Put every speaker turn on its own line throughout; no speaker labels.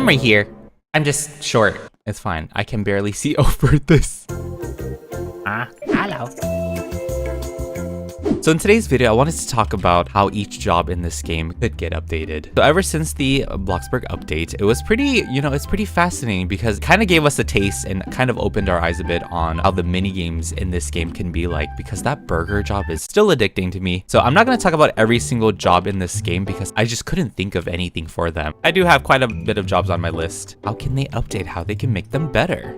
camera here. I'm just short. It's fine. I can barely see over this. Hello. So in today's video, I wanted to talk about how each job in this game could get updated. So ever since the Bloxburg update, it was pretty, it's pretty fascinating because it kind of gave us a taste and kind of opened our eyes a bit on how the mini games in this game can be like, because that burger job is still addicting to me. So I'm not going to talk about every single job in this game because I just couldn't think of anything for them. I do have quite a bit of jobs on my list. How can they update? How they can make them better?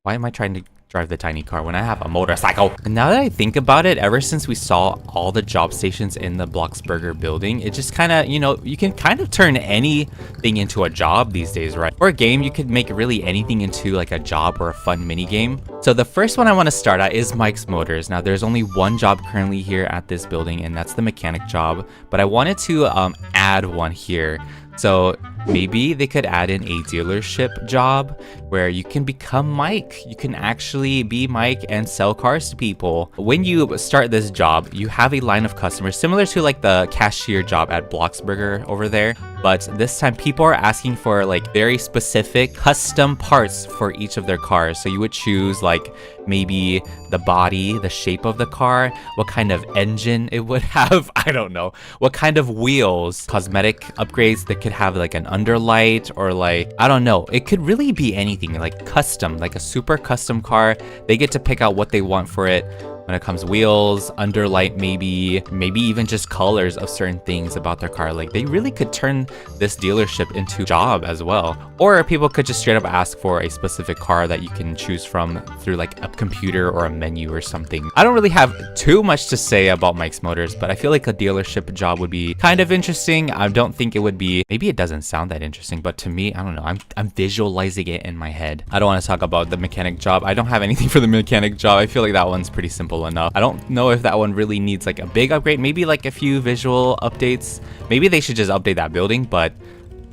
Why am I trying to drive the tiny car when I have a motorcycle? And now that I think about it, ever since we saw all the job stations in the Bloxburg building, it just kind of, you can kind of turn anything into a job these days, right? Or a game, you could make really anything into like a job or a fun mini game. So the first one I want to start at is Mike's Motors. Now there's only one job currently here at this building, and that's the mechanic job, but I wanted to add one here. So maybe they could add in a dealership job where you can become Mike. You can actually be Mike and sell cars to people. When you start this job, you have a line of customers similar to like the cashier job at Bloxburg over there. But this time people are asking for like very specific custom parts for each of their cars. So you would choose like maybe the body, the shape of the car, what kind of engine it would have, I don't know, what kind of wheels, cosmetic upgrades that could have like an underlight, or like, I don't know, it could really be anything, like custom, like a super custom car. They get to pick out what they want for it. When it comes to wheels, underlight, maybe even just colors of certain things about their car. Like they really could turn this dealership into a job as well. Or people could just straight up ask for a specific car that you can choose from through like a computer or a menu or something. I don't really have too much to say about Mike's Motors, but I feel like a dealership job would be kind of interesting. I don't think it would be, maybe it doesn't sound that interesting, but to me, I don't know, I'm visualizing it in my head. I don't want to talk about the mechanic job. I don't have anything for the mechanic job. I feel like that one's pretty simple enough. I don't know if that one really needs like a big upgrade, maybe like a few visual updates. Maybe they should just update that building, but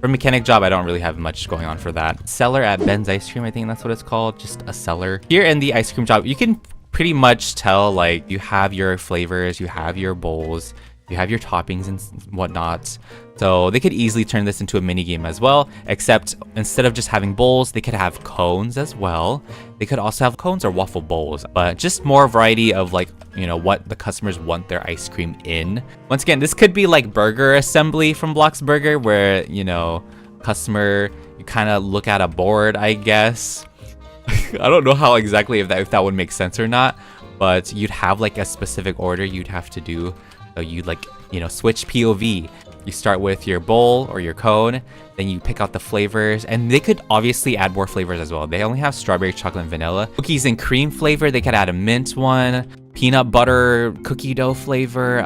for mechanic job, I don't really have much going on for that. Seller at Ben's Ice Cream, I think that's what it's called, just a seller. Here in the ice cream job, you can pretty much tell like you have your flavors, you have your bowls, you have your toppings and whatnot. So they could easily turn this into a mini game as well, except instead of just having bowls, they could have cones as well. They could also have cones or waffle bowls, but just more variety of like, what the customers want their ice cream in. Once again, this could be like burger assembly from Bloxburg, where, customer, you kind of look at a board, I guess. I don't know how exactly if that would make sense or not, but you'd have like a specific order you'd have to do. So you'd like, switch POV. You start with your bowl or your cone, then you pick out the flavors, and they could obviously add more flavors as well. They only have strawberry, chocolate, and vanilla. Cookies and cream flavor, they could add a mint one, peanut butter, cookie dough flavor,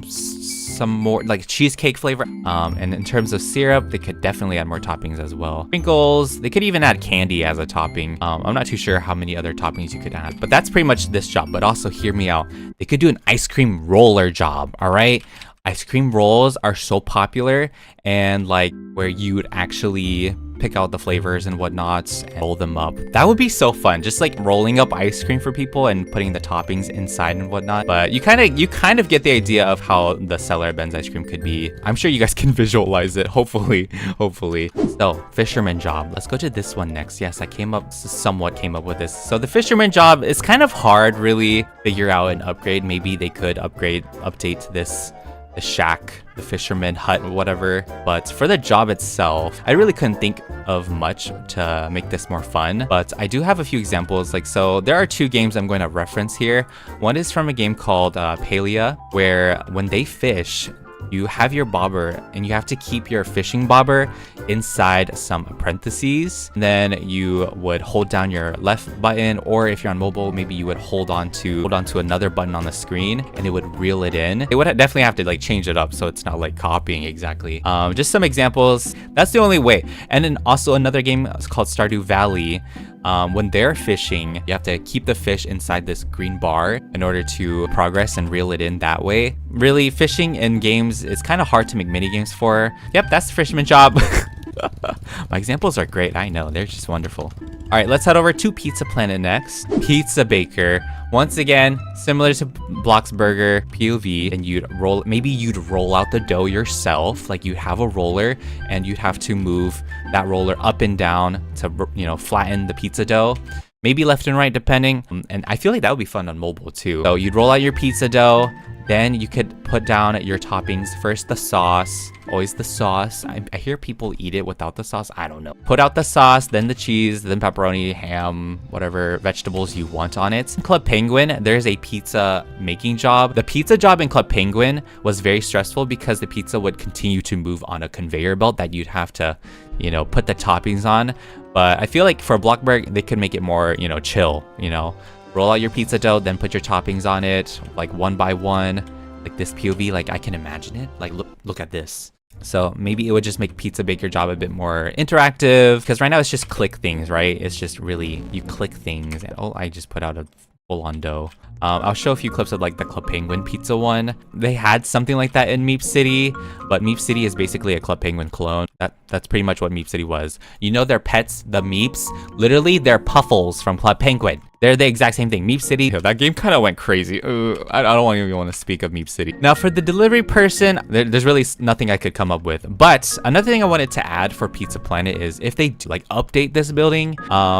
some more like cheesecake flavor. And in terms of syrup, they could definitely add more toppings as well. Sprinkles, they could even add candy as a topping. I'm not too sure how many other toppings you could add, but that's pretty much this job. But also hear me out. They could do an ice cream roller job, all right? Ice cream rolls are so popular, and like where you would actually pick out the flavors and whatnot and roll them up. That would be so fun, just like rolling up ice cream for people and putting the toppings inside and whatnot. But you kind of get the idea of how the seller at Ben's Ice Cream could be. I'm sure you guys can visualize it, hopefully. So Fisherman Job, let's go to this one next. Yes, I somewhat came up with this. So the Fisherman Job is kind of hard really figure out an upgrade. Maybe they could update this, the shack, the fisherman hut, whatever. But for the job itself, I really couldn't think of much to make this more fun. But I do have a few examples. So there are two games I'm going to reference here. One is from a game called PeetahBread, where when they fish, you have your bobber and you have to keep your fishing bobber inside some parentheses. And then you would hold down your left button, or if you're on mobile, maybe you would hold on to another button on the screen and it would reel it in. It would definitely have to like change it up so it's not like copying exactly. Just some examples. That's the only way. And then also another game is called Stardew Valley. When they're fishing, you have to keep the fish inside this green bar in order to progress and reel it in that way. Really, fishing in games is kind of hard to make mini games for. Yep, that's the Fisherman Job. My examples are great. I know, they're just wonderful. All right, let's head over to Pizza Planet next. Pizza Baker. Once again, similar to Bloxburg POV, and maybe you'd roll out the dough yourself. Like you'd have a roller and you'd have to move that roller up and down to, you know, flatten the pizza dough. Maybe left and right depending. And I feel like that would be fun on mobile too. So you'd roll out your pizza dough, then you could put down your toppings. First the sauce, always the sauce. I hear people eat it without the sauce. I don't know. Put out the sauce, then the cheese, then pepperoni, ham, whatever vegetables you want on it. In Club Penguin, there's a pizza making job. The pizza job in Club Penguin was very stressful because the pizza would continue to move on a conveyor belt that you'd have to, you know, put the toppings on. But I feel like for Bloxburg, they could make it more, you know, chill, you know. Roll out your pizza dough, then put your toppings on it, like one by one, like this POV, like I can imagine it. Like, look at this. So maybe it would just make Pizza Baker Job a bit more interactive, because right now it's just click things, right? It's just really, you click things. And, oh, I just put out a full-on dough. I'll show a few clips of like the Club Penguin pizza one. They had something like that in Meep City, but Meep City is basically a Club Penguin clone. That's pretty much what Meep City was. You know their pets, the Meeps? Literally, they're Puffles from Club Penguin. They're the exact same thing. Meep City, that game kind of went crazy. I don't even want to speak of Meep City. Now for the delivery person, there's really nothing I could come up with. But another thing I wanted to add for Pizza Planet is if they do like update this building,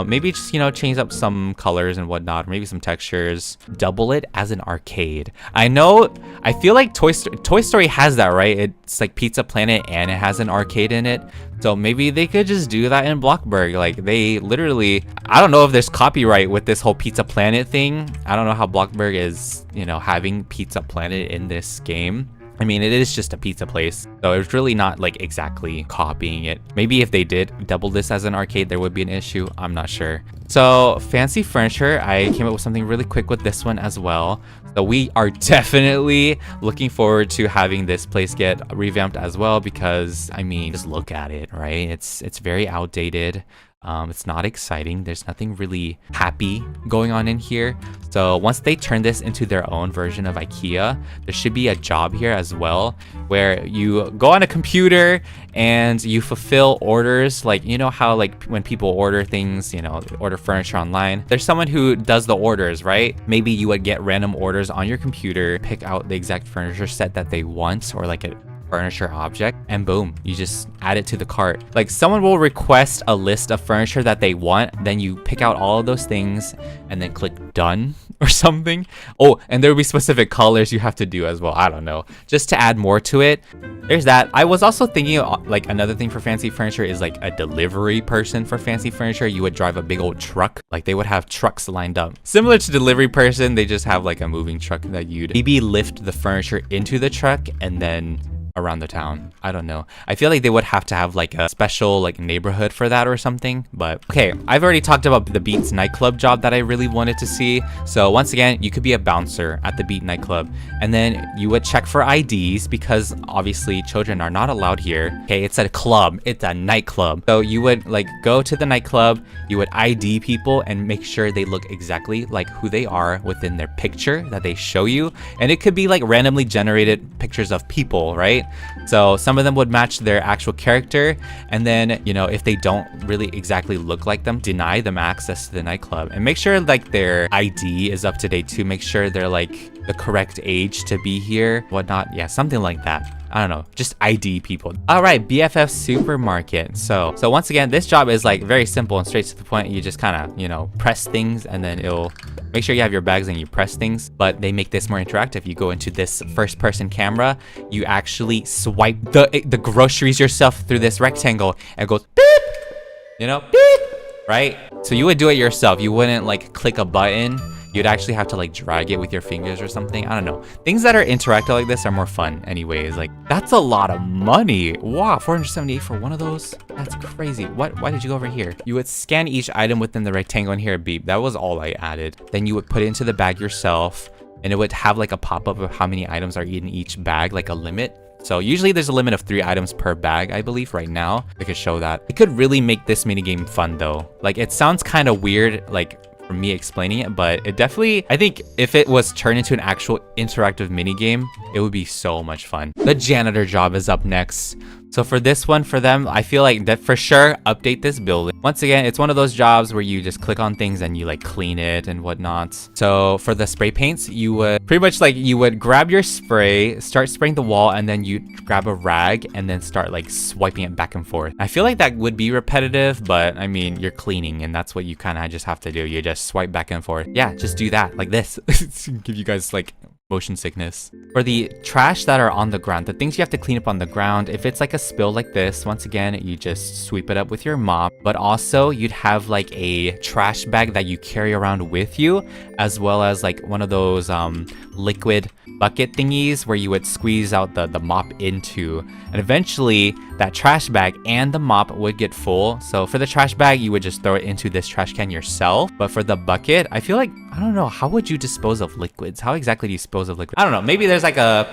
maybe just, you know, change up some colors and whatnot, maybe some textures, double it as an arcade. I feel like Toy Story has that, right? It's like Pizza Planet and it has an arcade in it. So maybe they could just do that in Bloxburg. Like they literally, I don't know if there's copyright with this whole Pizza Planet thing. I don't know how Bloxburg is, you know, having Pizza Planet in this game. I mean, it is just a pizza place, so it's really not like exactly copying it. Maybe if they did double this as an arcade, there would be an issue. I'm not sure. So fancy furniture, I came up with something really quick with this one as well. So we are definitely looking forward to having this place get revamped as well, because I mean, just look at it, right? It's very outdated. It's not exciting. There's nothing really happy going on in here. So once they turn this into their own version of IKEA, there should be a job here as well, where you go on a computer and you fulfill orders. Like, you know how like when people order things, you know, order furniture online, there's someone who does the orders, right? Maybe you would get random orders on your computer, pick out the exact furniture set that they want, or like a furniture object, and boom, you just add it to the cart. Like someone will request a list of furniture that they want, then you pick out all of those things and then click done or something. Oh, and there will be specific colors you have to do as well. I don't know, just to add more to it. There's that. I was also thinking like another thing for fancy furniture is like a delivery person for fancy furniture. You would drive a big old truck. Like they would have trucks lined up similar to delivery person. They just have like a moving truck that you'd maybe lift the furniture into the truck and then around the town. I don't know. I feel like they would have to have like a special like neighborhood for that or something. But okay, I've already talked about the Beats nightclub job that I really wanted to see. So once again, you could be a bouncer at the Beat nightclub, and then you would check for IDs, because obviously children are not allowed here. Okay, it's a club, it's a nightclub. So you would like go to the nightclub, you would ID people and make sure they look exactly like who they are within their picture that they show you. And it could be like randomly generated pictures of people, right? So some of them would match their actual character, and then, you know, if they don't really exactly look like them, deny them access to the nightclub. And make sure like their ID is up to date too. Make sure they're like the correct age to be here, whatnot. Yeah, something like that. I don't know, just ID people. All right, BFF Supermarket. So once again, this job is like very simple and straight to the point. You just kind of, you know, press things, and then it'll make sure you have your bags and you press things. But they make this more interactive. You go into this first person camera, you actually swipe the groceries yourself through this rectangle, and it goes beep, you know, beep, right? So you would do it yourself. You wouldn't like click a button. You'd actually have to like drag it with your fingers or something. I don't know. Things that are interactive like this are more fun anyways. Like that's a lot of money. Wow, 478 for one of those? That's crazy. Why did you go over here? You would scan each item within the rectangle and hear a beep. That was all I added. Then you would put it into the bag yourself, and it would have like a pop-up of how many items are in each bag, like a limit. So usually there's a limit of 3 items per bag, I believe right now. I could show that. It could really make this minigame fun though. Like it sounds kind of weird, like for me explaining it, but it definitely, I think if it was turned into an actual interactive minigame, it would be so much fun. The Janitor Job is up next. So for this one, for them, I feel like that for sure update this building. Once again, it's one of those jobs where you just click on things and you like clean it and whatnot. So for the spray paints, you would pretty much like you would grab your spray, start spraying the wall, and then you grab a rag and then start like swiping it back and forth. I feel like that would be repetitive, but I mean, you're cleaning and that's what you kind of just have to do. You just swipe back and forth. Yeah, just do that like this. Give you guys like motion sickness. For the trash that are on the ground, the things you have to clean up on the ground, if it's like a spill like this, once again, you just sweep it up with your mop. But also you'd have like a trash bag that you carry around with you, as well as like one of those liquid bucket thingies where you would squeeze out the mop into, and eventually that trash bag and the mop would get full. So for the trash bag, you would just throw it into this trash can yourself. But for the bucket, I feel like, I don't know, how would you dispose of liquids? How exactly do you dispose of liquids? I don't know, maybe there's like a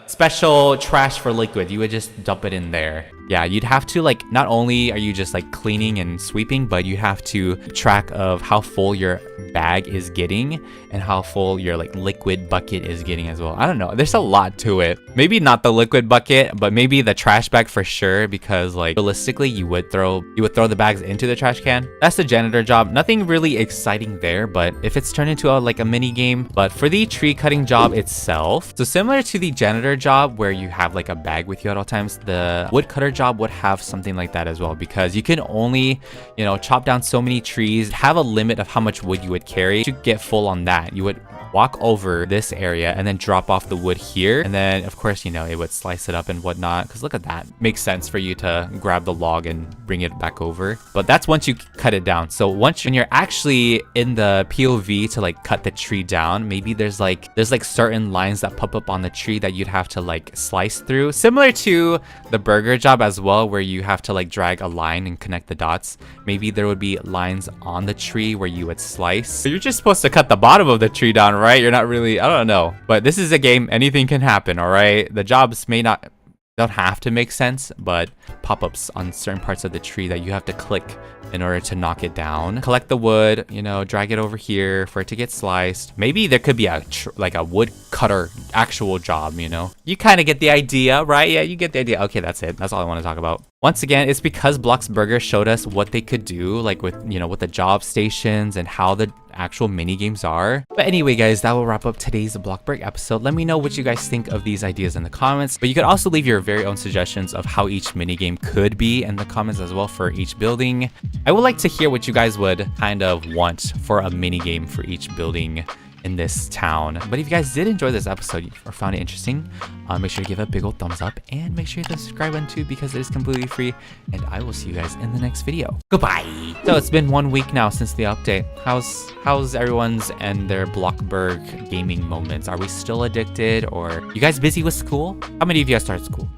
special trash for liquid. You would just dump it in there. Yeah, you'd have to like, not only are you just like cleaning and sweeping, but you have to track of how full your bag is getting and how full your like liquid bucket is getting as well. I don't know, there's a lot to it. Maybe not the liquid bucket, but maybe the trash bag for sure, because like realistically you would throw the bags into the trash can. That's the janitor job. Nothing really exciting there, but if it's turned into like a mini game. But for the tree cutting job itself, so similar to the janitor job where you have like a bag with you at all times, the woodcutter job would have something like that as well, because you can only, you know, chop down so many trees, have a limit of how much wood you would carry. To get full on that, you would walk over this area and then drop off the wood here, and then of course, you know, it would slice it up and whatnot, because look at that, makes sense for you to grab the log and bring it back over. But that's once you cut it down. So when you're actually in the POV to like cut the tree down, maybe there's like certain lines that pop up on the tree that you'd have to like slice through, similar to the burger job as well, where you have to like drag a line and connect the dots. Maybe there would be lines on the tree where you would slice. So you're just supposed to cut the bottom of the tree down, right? You're not really, I don't know, but this is a game, anything can happen. All right, the jobs don't have to make sense, but pop-ups on certain parts of the tree that you have to click in order to knock it down. Collect the wood, you know, drag it over here for it to get sliced. Maybe there could be like a wood cutter actual job, you know. You kind of get the idea, right? Yeah, you get the idea. Okay, that's it. That's all I want to talk about. Once again, it's because Bloxburg showed us what they could do, like with, you know, with the job stations and how the actual mini games are. But anyway, guys, that will wrap up today's Bloxburg episode. Let me know what you guys think of these ideas in the comments, but you could also leave your very own suggestions of how each mini game could be in the comments as well for each building. I would like to hear what you guys would kind of want for a mini game for each building in this town. But if you guys did enjoy this episode or found it interesting, make sure to give it a big old thumbs up and make sure to hit the subscribe button too, because it is completely free. And I will see you guys in the next video. Goodbye. So it's been 1 week now since the update. How's everyone's and their Bloxburg gaming moments? Are we still addicted, or you guys busy with school? How many of you guys started school?